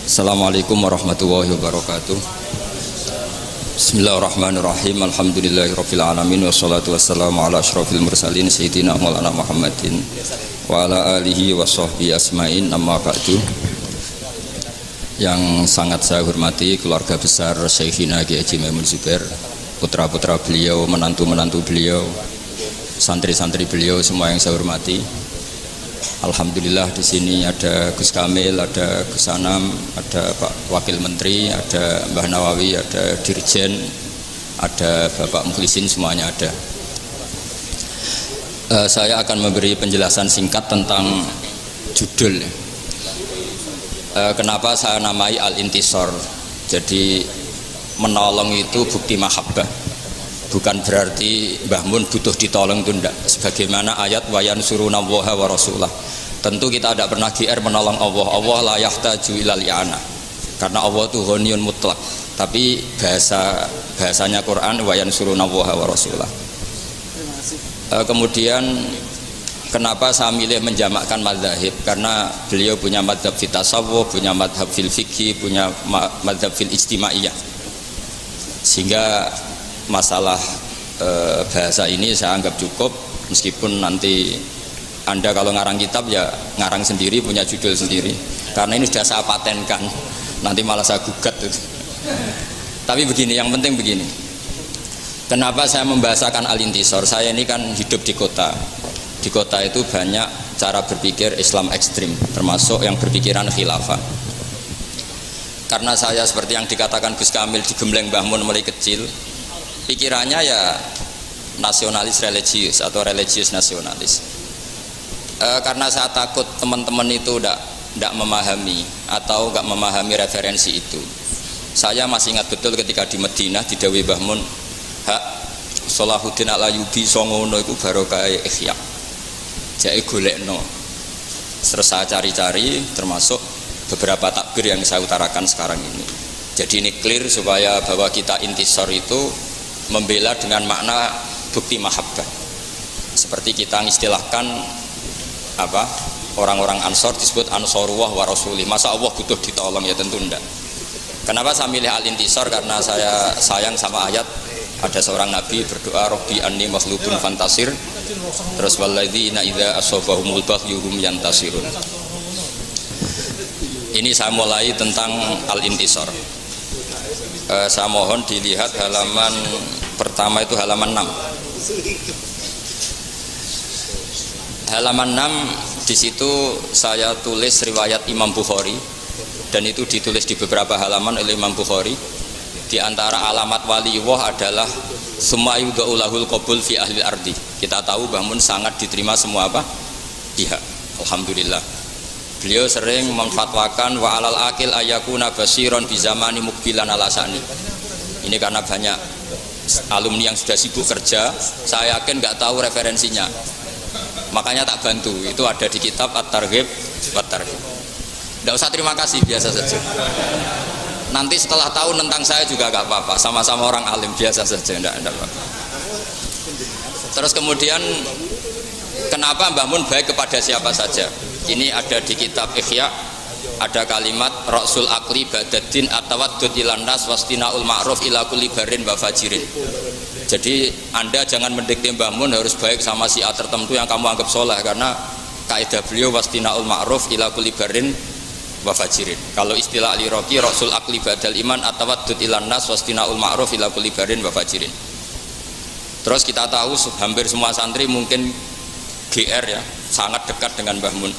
Assalamualaikum warahmatullahi wabarakatuh. Bismillahirrahmanirrahim. Alhamdulillahirabbil alamin wassalatu wassalamu ala asyrofil mursalin sayyidina Maulana Muhammadin wa ala alihi wa sahbihi asmain. Amma ba'du. Yang sangat saya hormati keluarga besar Syekhina Kiai Haji Maimun Zubair, putra-putra beliau, menantu-menantu beliau, santri-santri beliau, semua yang saya hormati. Alhamdulillah di sini ada Gus Kamil, ada Gus Anam, ada Pak Wakil Menteri, ada Mbah Nawawi, ada Dirjen, ada Bapak Mukhlisin, semuanya ada. Saya akan memberi penjelasan singkat tentang judul. Kenapa saya namai Al-Intisor? Jadi menolong itu bukti mahabbah. Bukan berarti Mbah Mun butuh ditolong itu enggak. Sebagaimana ayat wa yansurunallaha wa rasulah. Tentu kita tidak pernah GR menolong Allah. Allah la yahtaju ilal i'anah. Karena Allah itu ghaniyun mutlak. Tapi bahasanya Quran wa yansurunallaha wa rasulah. Kemudian kenapa saya milih menjamakkan madzhab? Karena beliau punya madzhab fi tasawuf, punya madzhab fil fikih, punya madzhab fil ijtimaiyah. Sehingga masalah bahasa ini saya anggap cukup, meskipun nanti Anda kalau ngarang kitab ya ngarang sendiri, punya judul sendiri, karena ini sudah saya patenkan, nanti malah saya gugat itu. Tapi begini, yang penting begini, kenapa saya membahasakan Al-Intisor? Saya ini kan hidup di kota itu banyak cara berpikir Islam ekstrim, termasuk yang berpikiran khilafah. Karena saya seperti yang dikatakan Gus Kamil digembleng Mbah Mun mulai kecil, pikirannya ya nasionalis religius atau religius nasionalis. Karena saya takut teman-teman itu tidak memahami atau nggak memahami referensi itu. Saya masih ingat betul ketika di Madinah di Dawi Mbah Mun, hak Salahuddin Al-Ayyubi songono itu barokah Ihya. Jadi golekno. Terus saya cari-cari, termasuk beberapa takbir yang saya utarakan sekarang ini. Jadi ini clear supaya bahwa kita intisor itu membela dengan makna bukti mahabbah. Seperti kita mengistilahkan orang-orang Ansor disebut Ansorullah wa Rasulih. Masa Allah butuh ditolong? Ya tentu enggak. Kenapa saya milih Al-Intisor? Karena saya sayang sama ayat. Ada seorang nabi berdoa, Rabbi anni maghlubun fantasir. Terus walladzina idza asabahumul baghyu hum yantasirun. Ini saya mulai tentang Al-Intisor. Saya mohon dilihat halaman pertama, itu halaman 6. Halaman 6 di situ saya tulis riwayat Imam Bukhari, dan itu ditulis di beberapa halaman oleh Imam Bukhari. Di antara alamat waliullah adalah summa yudha'ulahul qabul fi ahli ardi. Kita tahu Mbah Mun sangat diterima semua pihak. Alhamdulillah. Beliau sering memfatwakan wa alal akil ayakuna basiron bi zamani mukbilan ala sani. Ini karena banyak alumni yang sudah sibuk kerja, saya yakin nggak tahu referensinya. Makanya tak bantu. Itu ada di kitab At-Targhib wa Tarhib. Nggak usah terima kasih, biasa saja. Nanti setelah tahu tentang saya juga nggak apa-apa, sama-sama orang alim, biasa saja, enggak apa-apa. Terus kemudian kenapa Mbah Mun baik kepada siapa saja? Ini ada di kitab Ihya, ada kalimat Rasul Akli Badaddin atawaddud ilan nas wastinaul ma'ruf ila kulli barin wa fajirin. Jadi Anda jangan mendikte Mbah Mun harus baik sama si A tertentu yang kamu anggap soleh, karena kaidah beliau wastinaul ma'ruf ila kulli barin wa fajirin. Kalau istilah Ali Roki, Rasul Akli badal iman atawaddud ilan nas wastinaul ma'ruf ila kulli barin wa fajirin. Terus kita tahu hampir semua santri mungkin GR ya, sangat dekat dengan Mbah Mun.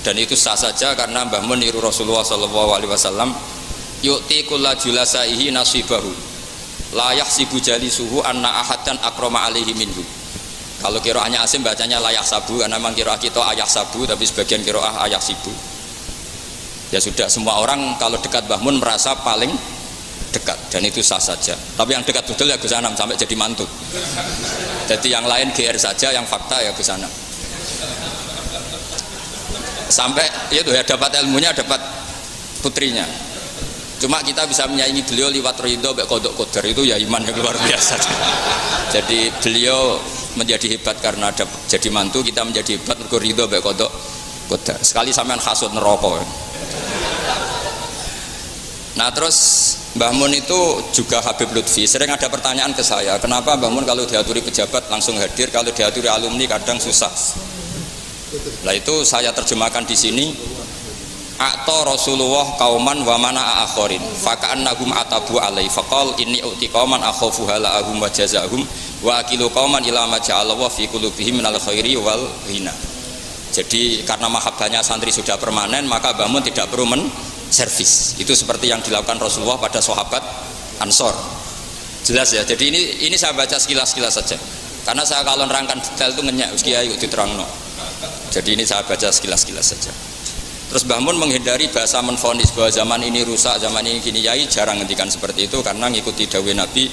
Dan itu sah saja karena Mbah Mun niru Rasulullah SAW, yu'ti kulla julasaihi nasibahu la yahsibu jalisuhu anna ahadan akrama alaihi minhu. Kalau kiroahnya Asim bacanya la yahsabu, karena memang kiroah kita ayah sabu, tapi sebagian kiroah ayah sibu. Ya sudah, semua orang kalau dekat Mbah Mun merasa paling dekat, dan itu sah saja. Tapi yang dekat betul ya Gus Anam sampai jadi mantu. Jadi yang lain GR saja, yang fakta ya Gus Anam. Sampai itu ya dapat ilmunya, dapat putrinya. Cuma kita bisa menyaingi beliau liwat ridho mbek kodok kodar, itu ya iman yang luar biasa. Jadi beliau menjadi hebat karena jadi mantu, kita menjadi hebat mergo ridho mbek kodok kodar. Sekali sampean hasud neraka. Nah terus Mbah Mun itu juga Habib Lutfi. Sering ada pertanyaan ke saya, kenapa Mbah Mun kalau diaturi pejabat langsung hadir, kalau diaturi alumni kadang susah. Nah itu saya terjemahkan di sini. Akto Rasulullah kauman wa mana akhirin faka'annahum atabu alai faqal inni uti qauman akhafu halahum wa jazahum wa akilu qauman ila ma ja'alallahu fi qulubihim minal khairi wal hina. Jadi karena mahabbahnya santri sudah permanen, maka Mbah Mun tidak perlu servis. Itu seperti yang dilakukan Rasulullah pada sahabat Ansor. Jelas ya. Jadi ini saya baca sekilas-sekilas saja. Karena saya kalau nerangkan detail itu ngenyak Kiai diterangno. Jadi ini saya baca sekilas-sekilas saja. Terus Mbah Mun menghindari bahasa menfonis bahwa zaman ini rusak, zaman ini gini. Yai jarang ngendikan seperti itu karena ngikuti dawuh Nabi,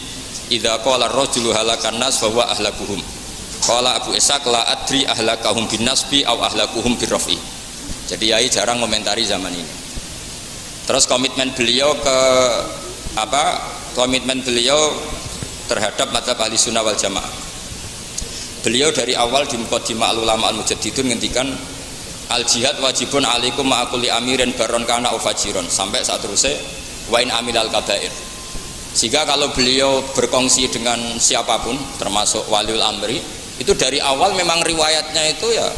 idza qala ar-rajulu halakan nas fa huwa ahlakuhum. Qala Abu Ishaq la adri ahlakahum bin nasbi aw ahlakuhum birrafi. Jadi Yai jarang komentari zaman ini. Terus komitmen beliau komitmen beliau terhadap madzhab ahli sunnah wal jamaah. Beliau dari awal di Muqaddimah al-ulama al-mujaddidun ngendikan al jihad wajibun alaikum ma'akuli amirin baron kana ufajiron sampai saat terusnya wain amilal kabair. Sehingga kalau beliau berkongsi dengan siapapun termasuk waliul amri itu dari awal memang riwayatnya itu ya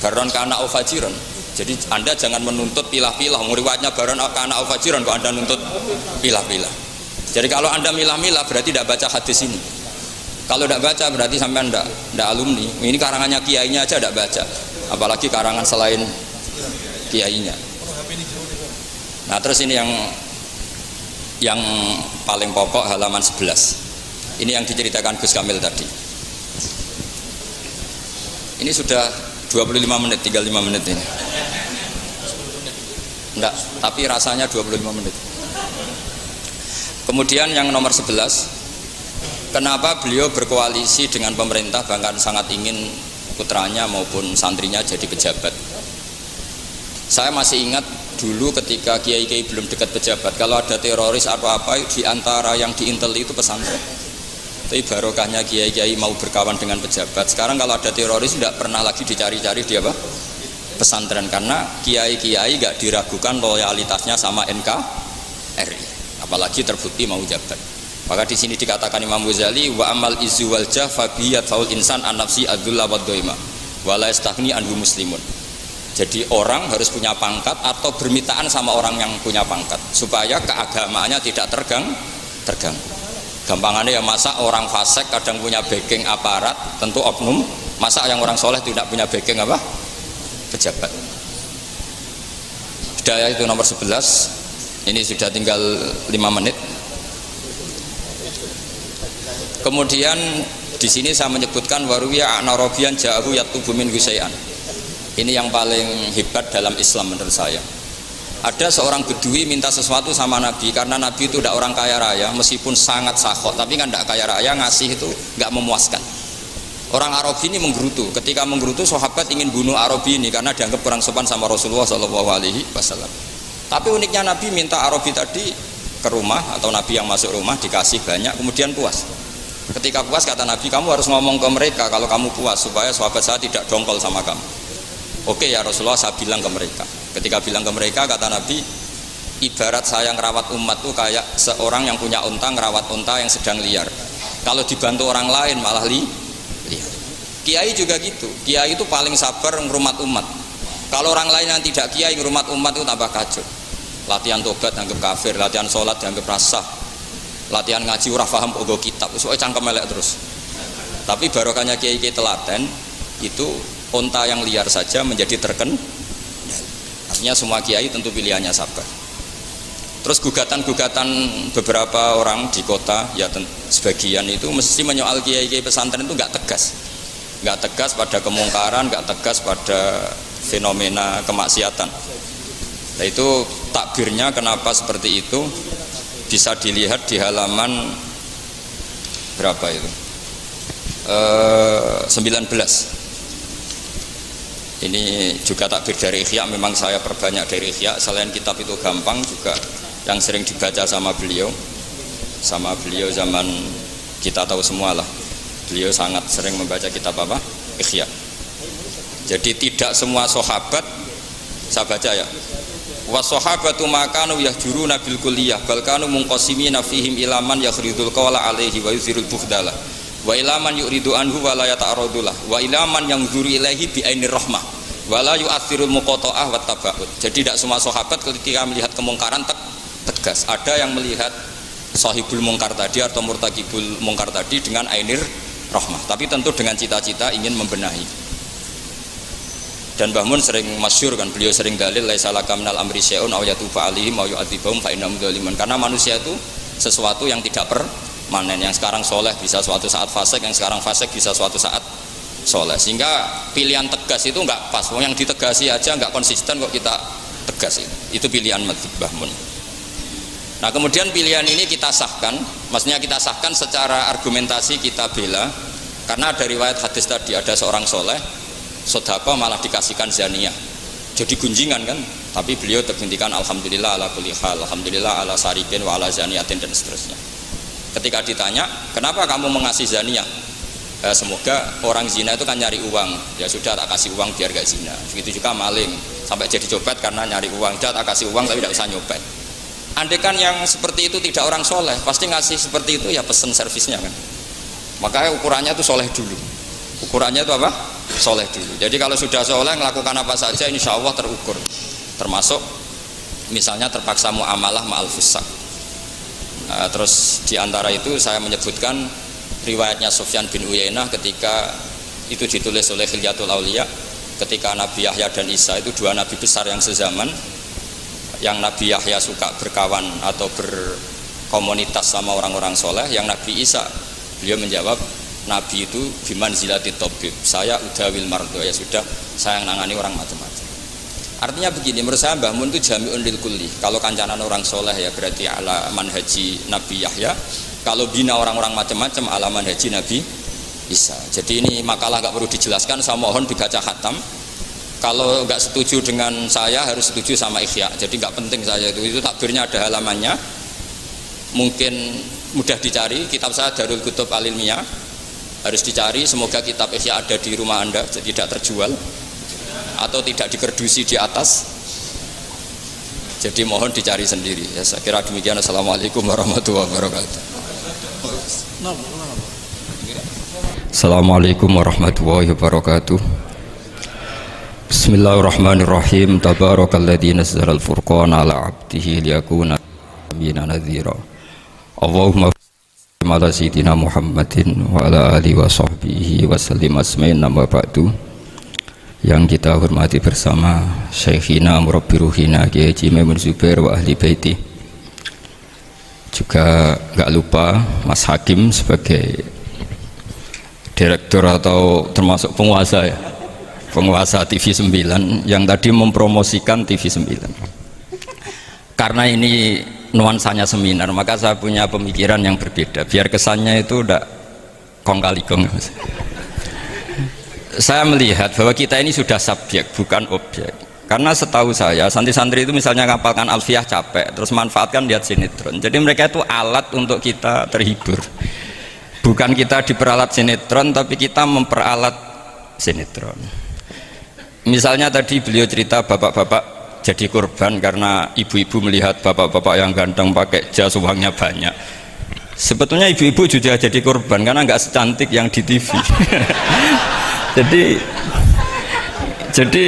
baron kana ufajiron. Jadi Anda jangan menuntut pilah-pilah, riwayatnya baron kana ufajiron kok Anda nuntut pilah-pilah. Jadi kalau Anda milah-milah berarti tidak baca hadis ini. Kalau tidak baca berarti sampai tidak alumni. Ini karangannya kiainya aja tidak baca, apalagi karangan selain kiainya. Nah terus ini yang paling pokok halaman 11. Ini yang diceritakan Gus Kamil tadi. Ini sudah 25 menit, tinggal 5 menit ini. Enggak, tapi rasanya 25 menit. Kemudian yang nomor 11, kenapa beliau berkoalisi dengan pemerintah bahkan sangat ingin putranya maupun santrinya jadi pejabat. Saya masih ingat dulu ketika kiai-kiai belum dekat pejabat, kalau ada teroris atau apa di antara yang diintel itu pesantren. Tapi barokahnya kiai-kiai mau berkawan dengan pejabat. Sekarang kalau ada teroris tidak pernah lagi dicari-cari dia apa? Pesantren, karena kiai-kiai gak diragukan loyalitasnya sama NKRI, apalagi terbukti mau jabat. Maka di sini dikatakan Imam Ghazali wa amal izu wal jah fabiyat faul insan an nafsi adzulla wad doima wa la yastaghni anhu muslimun. Jadi orang harus punya pangkat atau bermitaan sama orang yang punya pangkat supaya keagamaannya tidak terganggu. Gampangannya ya, masa orang fasik kadang punya backing aparat, tentu oknum. Masa yang orang soleh tidak punya backing apa? Pejabat. Sudah ya, itu nomor 11. Ini sudah tinggal 5 menit. Kemudian di sini saya menyebutkan waruwiya anarobian ja'ahu yatubu min husai'an. Ini yang paling hebat dalam Islam menurut saya. Ada seorang bedui minta sesuatu sama Nabi, karena Nabi itu tidak orang kaya raya, meskipun sangat sakhot, tapi kan tidak kaya raya, ngasih itu nggak memuaskan. Orang Arabi ini menggerutu. Ketika menggerutu, sahabat ingin bunuh Arabi ini karena dianggap kurang sopan sama Rasulullah SAW. Tapi uniknya Nabi minta Arabi tadi ke rumah, atau Nabi yang masuk rumah dikasih banyak, kemudian puas. Ketika puas kata Nabi, kamu harus ngomong ke mereka kalau kamu puas supaya sahabat saya tidak dongkol sama kamu. Oke ya Rasulullah, saya bilang ke mereka. Ketika bilang ke mereka, kata Nabi, ibarat saya ngerawat umat itu kayak seorang yang punya unta ngerawat unta yang sedang liar. Kalau dibantu orang lain malah liar. Kiai juga gitu. Kiai itu paling sabar ngerumat umat. Kalau orang lain yang tidak kiai ngerumat umat itu tambah kacau. Latihan tobat dianggap kafir, latihan sholat dianggap rasah, latihan ngaji ora paham pogo kitab, soalnya cangkem elek terus. Tapi barokahnya kiai-kiai telaten itu unta yang liar saja menjadi terkendali. Artinya semua kiai tentu pilihannya sabar. Terus gugatan-gugatan beberapa orang di kota, ya sebagian itu mesti menyoal kiai-kiai pesantren itu nggak tegas pada kemungkaran, nggak tegas pada fenomena kemaksiatan. Nah itu takbirnya kenapa seperti itu bisa dilihat di halaman berapa itu? 19. Ini juga takbir dari Ihya, memang saya perbanyak dari Ihya. Selain kitab itu gampang, juga yang sering dibaca sama beliau zaman kita tahu semua lah, beliau sangat sering membaca kitab apa? Ihya. Jadi tidak semua sahabat, saya baca ya, Wasahabatu makanu yahjuruna bil kulliyah bal kanu munqasimina fihim ilaman yakhridul qawla alaihi wa yuzirul bughdala wa ilaman yuridu anhu wa la yata'aradullah wa ilaman yang zuri ilaihi bi ainir rahmah wa la yu'athirul muqata'ah wa taba'ud. Jadi tidak semua sahabat ketika melihat kemungkaran tegas. Ada yang melihat sahibul mungkar tadi atau murtakibul mungkar tadi dengan ainir rahmah, tapi tentu dengan cita-cita ingin membenahi. Dan Mbah Mun sering masyhur kan, beliau sering dalil laisa laka minal amri syai'un aw yatufa alaihim aw yu'adzibahum fa innahum dzalimun. Karena manusia itu sesuatu yang tidak permanen, yang sekarang soleh bisa suatu saat fasik, yang sekarang fasik bisa suatu saat soleh. Sehingga pilihan tegas itu enggak pas. Yang ditegasi aja enggak konsisten kok kita tegas itu pilihan Mbah Mun. Nah kemudian pilihan ini kita sahkan, maksudnya kita sahkan secara argumentasi kita bela, karena ada riwayat hadis tadi ada seorang soleh sedekah malah dikasihkan zaniyah, jadi gunjingan kan, tapi beliau terhentikan alhamdulillah ala kulli hal, alhamdulillah ala sarikin wa ala zaniyatin dan seterusnya. Ketika ditanya kenapa kamu mengasih zaniyah, semoga orang zina itu kan nyari uang, ya sudah tak kasih uang biar gak zina. Begitu juga maling sampai jadi copet karena nyari uang, sudah tak kasih uang tapi tidak bisa nyopet. Andekan yang seperti itu tidak orang soleh, pasti ngasih seperti itu ya pesen servisnya kan. Makanya ukurannya itu soleh dulu. Ukurannya itu apa? Soleh dulu. Jadi kalau sudah soleh melakukan apa saja insya Allah terukur. Termasuk misalnya terpaksa muamalah ma'al fusak. Nah, terus diantara itu saya menyebutkan riwayatnya Sufyan bin Uyainah ketika itu ditulis oleh Khilyatul Auliya, ketika Nabi Yahya dan Isa itu dua nabi besar yang sezaman. Yang Nabi Yahya suka berkawan atau berkomunitas sama orang-orang soleh, yang Nabi Isa beliau menjawab Nabi itu biman zilati tobib, saya udawil mardo, ya sudah saya nangani orang macam-macam. Artinya begini, menurut saya Mbah Mun itu jami'un lil kulli. Kalau kancanan orang soleh ya berarti ala manhaji Nabi Yahya, kalau bina orang-orang macam-macam ala manhaji Nabi Isa. Jadi ini makalah gak perlu dijelaskan, saya mohon dibaca khatam. Kalau nggak setuju dengan saya harus setuju sama Ihya. Jadi nggak penting saya itu takbirnya ada halamannya, mungkin mudah dicari. Kitab saya Darul Kutub Al-Ilmiyah harus dicari. Semoga kitab Ihya ada di rumah Anda, jadi tidak terjual atau tidak dikerdusi di atas. Jadi mohon dicari sendiri. Ya, saya kira demikian. Assalamualaikum warahmatullahi wabarakatuh. Assalamualaikum warahmatullahi wabarakatuh. Bismillahirrahmanirrahim. Tabarakalladzi nazzala al-furqana ala 'abdihi liyakuna lil-'alamin nadhira. Allahumma shalli ala sayyidina Muhammadin wa ala alihi wa sahbihi wa sallim asma'in nama ba'du. Yang kita hormati bersama Syekhina Murabbi Ruhina Kiai Haji Maimun Zubair wa ahli baiti. Juga enggak lupa Mas Hakim sebagai direktur atau termasuk penguasa ya, penguasa TV 9 yang tadi mempromosikan TV 9. Karena ini nuansanya seminar, maka saya punya pemikiran yang berbeda biar kesannya itu udah kong kali kong. Saya melihat bahwa kita ini sudah subjek bukan objek. Karena setahu saya santri-santri itu misalnya ngapalkan alfiah capek, terus manfaatkan lihat sinetron. Jadi mereka itu alat untuk kita terhibur. Bukan kita diperalat sinetron, tapi kita memperalat sinetron. Misalnya tadi beliau cerita bapak-bapak jadi korban karena ibu-ibu melihat bapak-bapak yang ganteng pakai jas uangnya banyak. Sebetulnya ibu-ibu juga jadi korban karena nggak secantik yang di TV. jadi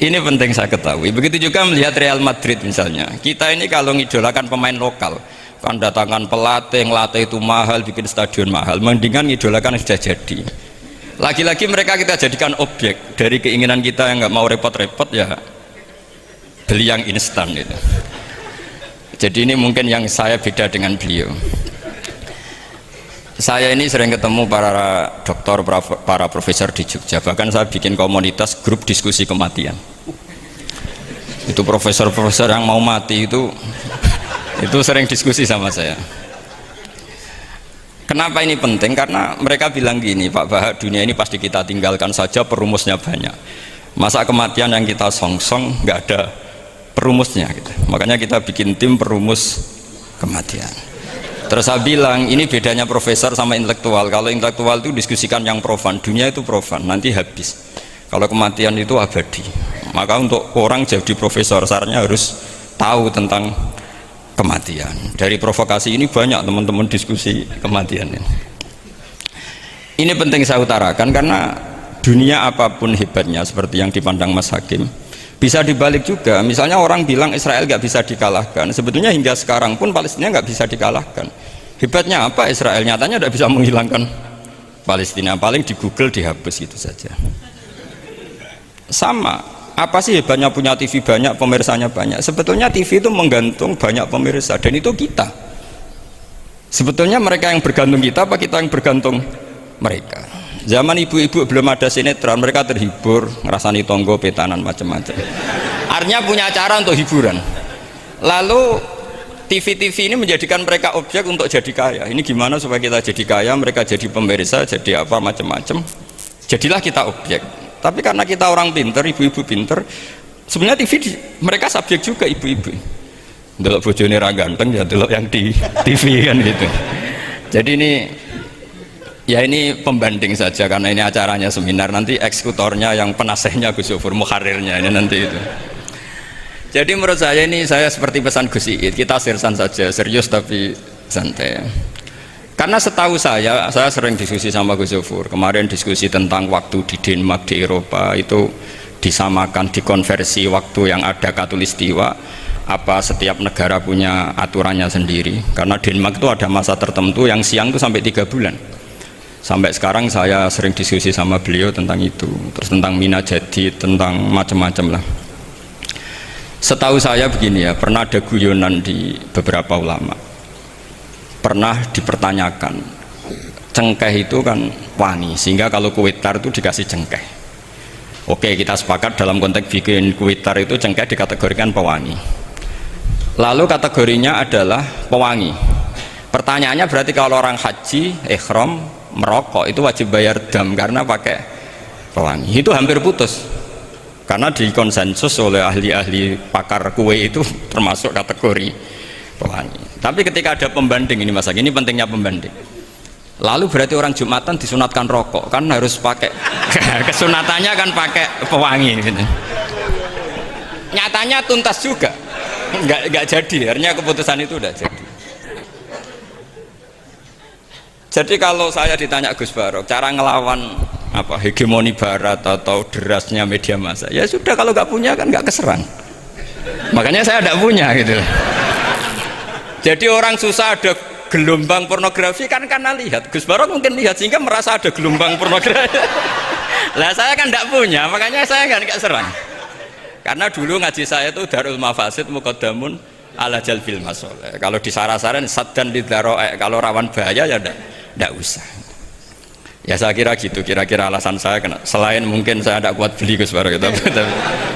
ini penting saya ketahui. Begitu juga melihat Real Madrid misalnya. Kita ini kalau ngidolakan pemain lokal, kan datangkan pelatih, ngelatih itu mahal, bikin stadion mahal. Mendingan ngidolakan yang sudah jadi. Lagi-lagi mereka kita jadikan objek dari keinginan kita yang nggak mau repot-repot, ya beli yang instan gitu. Jadi ini mungkin yang saya beda dengan beliau. Saya ini sering ketemu para dokter, para profesor di Jogja. Bahkan saya bikin komunitas grup diskusi kematian. Itu profesor-profesor yang mau mati itu sering diskusi sama saya. Kenapa ini penting? Karena mereka bilang gini, Pak Bahak, dunia ini pasti kita tinggalkan saja, perumusnya banyak. Masa kematian yang kita songsong nggak ada perumusnya gitu. Makanya kita bikin tim perumus kematian. Terus saya bilang, ini bedanya profesor sama intelektual. Kalau intelektual itu diskusikan yang profan, dunia itu profan, nanti habis. Kalau kematian itu abadi. Maka untuk orang jadi profesor syaratnya harus tahu tentang kematian. Dari provokasi ini banyak teman-teman diskusi kematian ini. Ini penting saya utarakan karena dunia apapun hebatnya seperti yang dipandang Mas Hakim bisa dibalik juga. Misalnya orang bilang Israel nggak bisa dikalahkan, sebetulnya hingga sekarang pun Palestina nggak bisa dikalahkan. Hebatnya apa Israel? Nyatanya tidak bisa menghilangkan Palestina, paling di Google dihapus gitu saja. Sama, apa sih hebatnya punya TV banyak, pemirsanya banyak? Sebetulnya TV itu menggantung banyak pemirsa dan itu kita. Sebetulnya mereka yang bergantung kita apa kita yang bergantung mereka? Zaman ibu-ibu belum ada sinetron, mereka terhibur, ngerasani tonggo, petanan, macam-macam. Artinya punya cara untuk hiburan. Lalu TV-TV ini menjadikan mereka objek untuk jadi kaya. Ini gimana supaya kita jadi kaya, mereka jadi pemirsa, jadi apa, macam-macam. Jadilah kita objek. Tapi karena kita orang pinter, ibu-ibu pinter, sebenarnya TV mereka subjek juga ibu-ibu. Delok bojone ra ganteng ya delok yang di TV kan gitu. Jadi ini ya ini pembanding saja karena ini acaranya seminar, nanti eksekutornya yang penasehnya Gus Yofur, muharirnya ini nanti itu. Jadi menurut saya ini saya seperti pesan Gus Iid, kita sirsan saja, serius tapi santai. Karena setahu saya sering diskusi sama Gus Yofur, kemarin diskusi tentang waktu di Denmark di Eropa itu disamakan, dikonversi waktu yang ada Katulistiwa, apa setiap negara punya aturannya sendiri. Karena Denmark itu ada masa tertentu yang siang itu sampai 3 bulan. Sampai sekarang saya sering diskusi sama beliau tentang itu, terus tentang Mina Jadi, tentang macam-macam lah. Setahu saya begini ya, pernah ada guyonan di beberapa ulama, pernah dipertanyakan cengkeh itu kan wangi, sehingga kalau kue tar itu dikasih cengkeh. Oke, kita sepakat dalam konteks bikin kue tar itu cengkeh dikategorikan pewangi. Lalu kategorinya adalah pewangi. Pertanyaannya berarti kalau orang haji, ihram, merokok itu wajib bayar dam karena pakai pewangi. Itu hampir putus karena dikonsensus oleh ahli-ahli pakar kue itu termasuk kategori pewangi. Tapi ketika ada pembanding ini Mas, ini pentingnya pembanding. Lalu berarti orang Jumatan disunatkan rokok kan harus pakai kesunatannya kan pakai pewangi gitu. Nyatanya tuntas juga nggak jadi, akhirnya keputusan itu udah jadi. Jadi kalau saya ditanya Gus Barok cara ngelawan apa hegemoni barat atau derasnya media massa, ya sudah, kalau nggak punya kan nggak keserang, makanya saya tidak punya gitu. Jadi orang susah ada gelombang pornografi kan karena lihat, Gus Barok mungkin lihat sehingga merasa ada gelombang pornografi. Lah saya kan tidak punya, makanya saya nggak serang. Karena dulu ngaji saya itu Darul Mafasid Muqaddamun ala Jalbil Masoleh. Kalau disara-saran saddan lidzaro'e, kalau rawan bahaya ya tidak usah. Ya saya kira gitu, kira-kira alasan saya kena. Selain mungkin saya tidak kuat beli Gus Barok,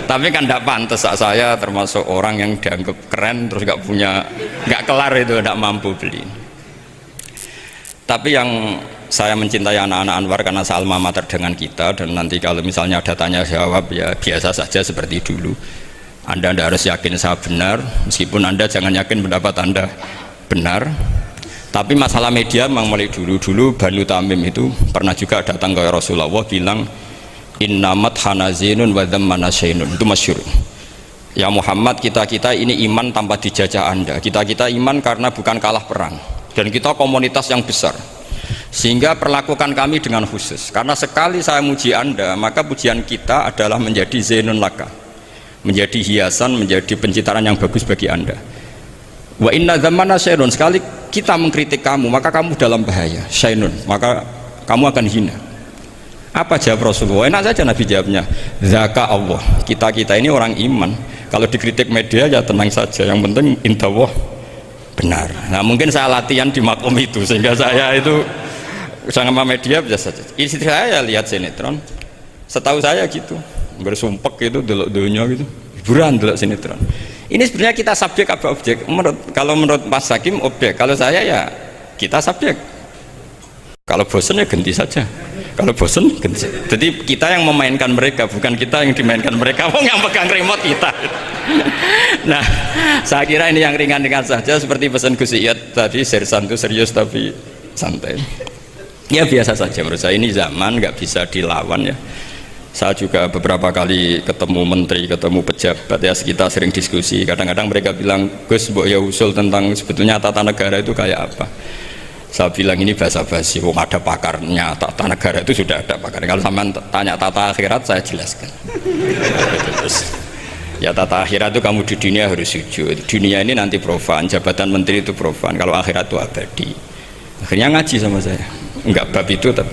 tapi kan tidak pantas saya termasuk orang yang dianggap keren terus nggak kelar itu, tidak mampu beli. Tapi yang saya mencintai anak-anak Anwar karena alma mater dengan kita, dan nanti kalau misalnya ada tanya jawab ya biasa saja seperti dulu. Anda tidak harus yakin saya benar, meskipun Anda jangan yakin pendapat Anda benar. Tapi masalah media memang mulai dulu Banu Tamim itu pernah juga datang ke Rasulullah bilang innamat hanazinun wa dhammana syainun, itu masyhur. Ya Muhammad, kita ini iman tanpa dijajah Anda, kita iman karena bukan kalah perang, dan kita komunitas yang besar, sehingga perlakukan kami dengan khusus. Karena sekali saya muji Anda, maka pujian kita adalah menjadi zainun laka, menjadi hiasan, menjadi pencitraan yang bagus bagi Anda. Wa inna dhammana syainun, sekali kita mengkritik kamu maka kamu dalam bahaya, syainun, maka kamu akan hina. Apa jawab Rasulullah? Enak saja Nabi jawabnya, zaka Allah, kita ini orang iman, kalau dikritik media ya tenang saja, yang penting indallah benar. Nah mungkin saya latihan di makom itu sehingga saya itu sama media biasa saja. Istri saya lihat sinetron, setahu saya gitu, bersumpek gitu, delok dunia gitu, hiburan delok sinetron. Ini sebenarnya kita subjek apa objek? Kalau menurut Mas Hakim objek, kalau saya ya kita subjek. Kalau bosan ya ganti saja. Kalau bosan ganti. Jadi kita yang memainkan mereka, bukan kita yang dimainkan mereka. Wong yang pegang remote kita. Nah, saya kira ini yang ringan-ringan saja, seperti pesan Gus Iyad tadi, sersan itu serius tapi santai. Ya biasa saja menurut saya, ini zaman nggak bisa dilawan ya. Saya juga beberapa kali ketemu menteri, ketemu pejabat ya, kita sering diskusi. Kadang-kadang mereka bilang, Gus, mbok ya usul tentang sebetulnya tata negara itu kayak apa. Saya bilang ini basa-basi, ada pakarnya, tata negara itu sudah ada pakar. Kalau sama tanya tata akhirat, saya jelaskan. Terus, ya tata akhirat itu kamu di dunia harus sujud. Dunia ini nanti profan, jabatan menteri itu profan. Kalau akhirat itu abadi. Akhirnya ngaji sama saya. Enggak bab itu, tapi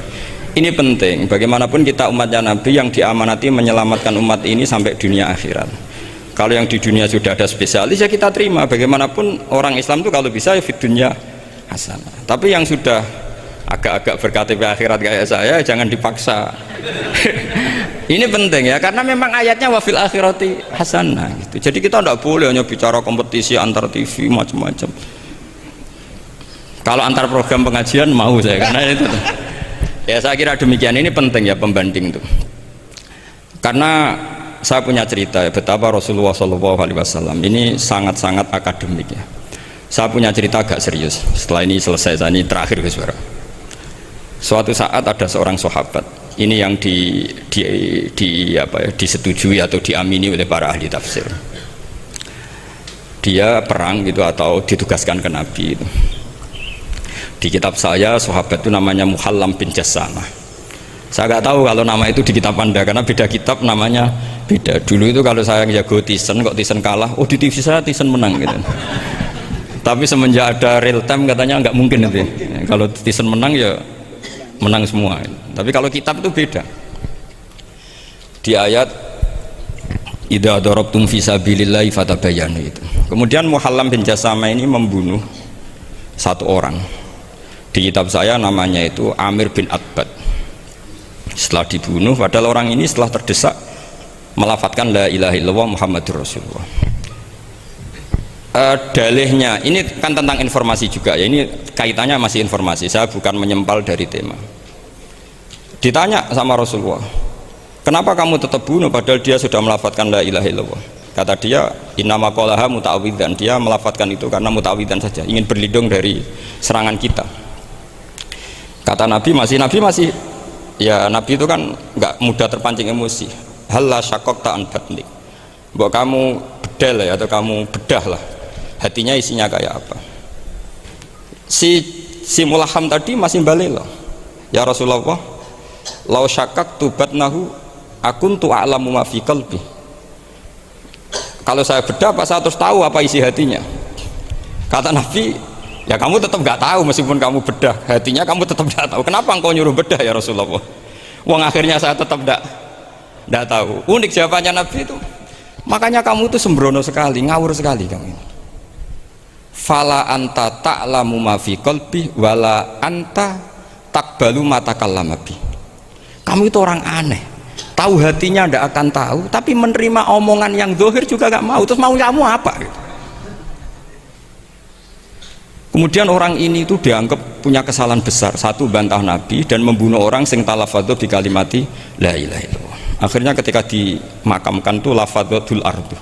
ini penting. Bagaimanapun kita umatnya Nabi yang diamanati menyelamatkan umat ini sampai dunia akhirat. Kalau yang di dunia sudah ada spesialis ya kita terima. Bagaimanapun orang Islam itu kalau bisa ya fit dunya hasanah. Tapi yang sudah agak-agak berKTP akhirat kayak saya jangan dipaksa. Ini penting ya, karena memang ayatnya wafil akhirati hasanah gitu. Jadi kita tidak boleh hanya bicara kompetisi antar TV macam-macam. Kalau antar program pengajian mau saya, karena itu ya saya kira demikian. Ini penting ya pembanding itu, karena saya punya cerita ya, betapa Rasulullah SAW ini sangat-sangat akademik ya. Saya punya cerita agak serius. Setelah ini selesai, saya ini terakhir ke suara. Suatu saat ada seorang sahabat, ini yang disetujui atau diamini oleh para ahli tafsir. Dia perang gitu atau ditugaskan ke Nabi itu. Di kitab saya sahabat itu namanya Muhallam bin Jassamah. Saya nggak tahu kalau nama itu di kitab Anda karena beda kitab namanya beda. Dulu itu kalau saya jago Tyson, kok Tyson kalah, oh di TV saya Tyson menang gitu. Tapi semenjak ada real time katanya nggak mungkin itu. Kalau Tyson menang ya menang semua. Tapi kalau kitab itu beda. Di ayat idza darabtum fi sabilillahi fatabayyanu itu. Kemudian Muhallam bin Jassamah ini membunuh satu orang. Di kitab saya namanya itu Amir bin Atbad. Setelah dibunuh, padahal orang ini setelah terdesak melafadzkan la ilaha illallah Muhammadur Rasulullah. Dalihnya ini kan tentang informasi juga ya, ini kaitannya masih informasi, saya bukan menyempal dari tema. Ditanya sama Rasulullah, kenapa kamu tetap bunuh padahal dia sudah melafadzkan la ilaha illallah? Kata dia, innama qalaha muta'awwidzan, dia melafadzkan itu karena muta'awwidzan saja, ingin berlindung dari serangan kita. Kata Nabi masih ya, Nabi itu kan nggak mudah terpancing emosi. Halla syaqaqta an batnik, mbok kamu bedal ya, atau kamu bedah lah hatinya isinya kayak apa. Si Mulaham tadi masih balik loh, ya Rasulullah, lau syaqaqtu batnahu akuntu a'lamu ma fi qalbi. Kalau saya bedah apa saya terus tahu apa isi hatinya? Kata Nabi, ya kamu tetap nggak tahu meskipun kamu bedah hatinya, kamu tetap nggak tahu. Kenapa engkau nyuruh bedah ya Rasulullah? Wong akhirnya saya tetap nggak tahu. Unik jawabannya Nabi itu. Makanya kamu itu sembrono sekali, ngawur sekali kamu ini. Fala anta ta'lamu ma fi qalbi wala anta taqbalu ma takallama bi. Kamu itu orang aneh. Tahu hatinya ndak akan tahu, tapi menerima omongan yang zahir juga nggak mau. Terus mau kamu apa gitu. Kemudian orang ini itu dianggap punya kesalahan besar. Satu, bantah Nabi dan membunuh orang sing talafadhu bi kalimati la ilaha illallah. Akhirnya ketika dimakamkan itu lafadhatul ardu,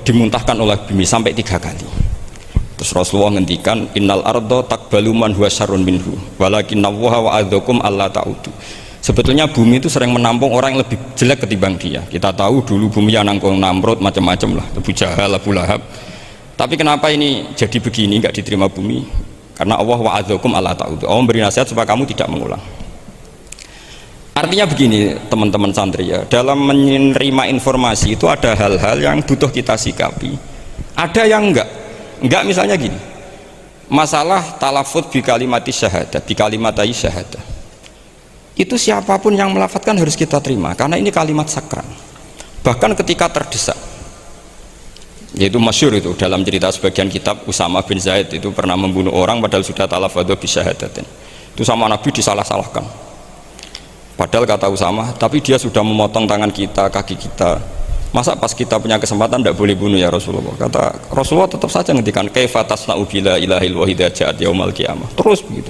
dimuntahkan oleh bumi sampai 3 kali. Terus Rasulullah ngendikan innal ardo taqbalu man huwa syarrun minhu walakinnallaha wa'adzakum alla ta'udu. Sebetulnya bumi itu sering menampung orang yang lebih jelek ketimbang dia. Kita tahu dulu bumi yang nangkung Namrud macam-macam lah, Abu Jahal, Abu Lahab. Tapi kenapa ini jadi begini, nggak diterima bumi? Karena Allah wa'adzakum alla ta'udu. Allah memberi nasihat supaya kamu tidak mengulang. Artinya begini teman-teman santri ya, dalam menerima informasi itu ada hal-hal yang butuh kita sikapi, ada yang enggak misalnya gini, masalah talafut bi kalimati syahadah, bi kalimatai syahadah, itu siapapun yang melafadzkan harus kita terima karena ini kalimat sakral. Bahkan ketika terdesak, yaitu masyhur itu dalam cerita sebagian kitab, Usama bin Zaid itu pernah membunuh orang padahal sudah talafadhu bi syahadatin, itu sama Nabi disalah-salahkan. Padahal kata Usama, tapi dia sudah memotong tangan kita, kaki kita, masa pas kita punya kesempatan tidak boleh bunuh ya Rasulullah? Kata Rasulullah tetap saja ngendikan kaifa tasna'u bila ilahil wahida ja'at yaumal qiyamah, terus begitu.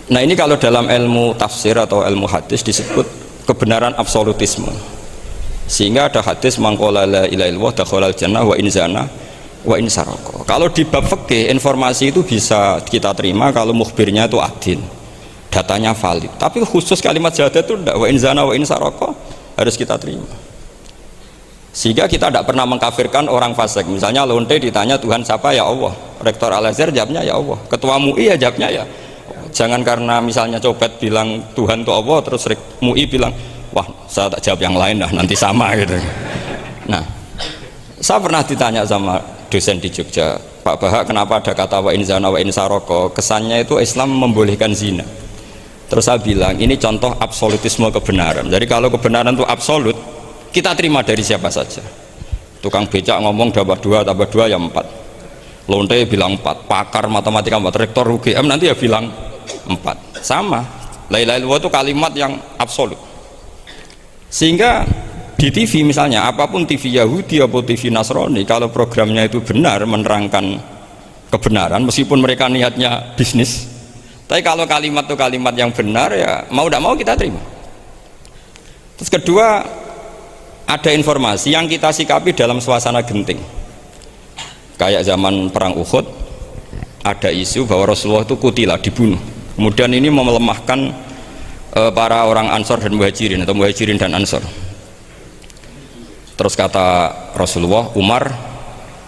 Nah ini kalau dalam ilmu tafsir atau ilmu hadis disebut kebenaran absolutisme, sehingga ada hadis mangkola la ilaha illallah dakhalal jannah wa in zana wa in saraka. Kalau di bab fikih informasi itu bisa kita terima kalau mukhbirnya itu adil datanya valid. Tapi khusus kalimat syahadat itu tidak, wa in zana wa in saraka harus kita terima. Sehingga kita tidak pernah mengkafirkan orang fasik. Misalnya lonte ditanya Tuhan siapa, ya Allah. Rektor Al-Azhar jawabnya ya Allah. Ketua MUI ya jawabnya ya. Jangan karena misalnya copet bilang Tuhan itu Allah, terus MUI bilang wah saya tak jawab yang lain lah, nanti sama gitu. Nah, saya pernah ditanya sama dosen di Jogja, Pak Bahak, kenapa ada kata wa in zana wa in saraka? Kesannya itu Islam membolehkan zina. Terus saya bilang ini contoh absolutisme kebenaran. Jadi kalau kebenaran itu absolut, kita terima dari siapa saja. Tukang becak ngomong tambah 2 ya 4. Lonte bilang 4, pakar matematika 4, rektor UGM nanti ya bilang 4. Sama. La ilaha illallah itu kalimat yang absolut. Sehingga di TV misalnya, apapun TV Yahudi atau TV Nasrani, kalau programnya itu benar menerangkan kebenaran, meskipun mereka niatnya bisnis, tapi kalau kalimat itu kalimat yang benar, ya mau tidak mau kita terima. Terus kedua, ada informasi yang kita sikapi dalam suasana genting. Kayak zaman perang Uhud, ada isu bahwa Rasulullah itu kutilah, dibunuh. Kemudian ini melemahkan para orang Ansor dan Muhajirin, atau Muhajirin dan Ansor. Terus kata Rasulullah, Umar,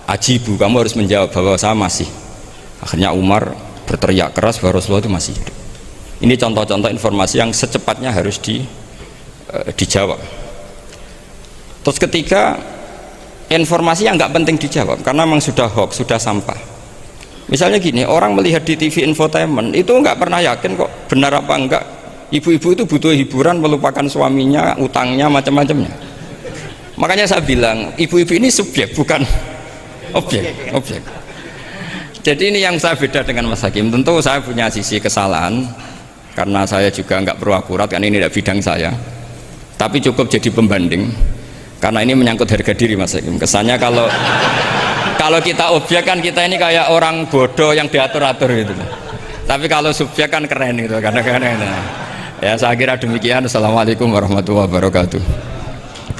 ajibu, kamu harus menjawab bahwa saya masih. Akhirnya Umar berteriak keras bahwa Rasulullah itu masih hidup. Ini contoh-contoh informasi yang secepatnya harus dijawab. Terus ketiga, informasi yang nggak penting dijawab karena memang sudah hoax, sudah sampah. Misalnya gini, orang melihat di TV infotainment itu nggak pernah yakin kok benar apa enggak. Ibu-ibu itu butuh hiburan, melupakan suaminya, utangnya, macam-macamnya. Makanya saya bilang, ibu-ibu ini subjek, bukan objek. Jadi ini yang saya beda dengan Mas Hakim. Tentu saya punya sisi kesalahan karena saya juga nggak perlu akurat, kan ini tidak bidang saya. Tapi cukup jadi pembanding. Karena ini menyangkut harga diri Mas Hakim. Kesannya kalau kita objek kan kita ini kayak orang bodoh yang diatur-atur gitu. Tapi kalau subjek kan keren gitu, kadang-kadang. Ya saya kira demikian. Assalamualaikum warahmatullahi wabarakatuh.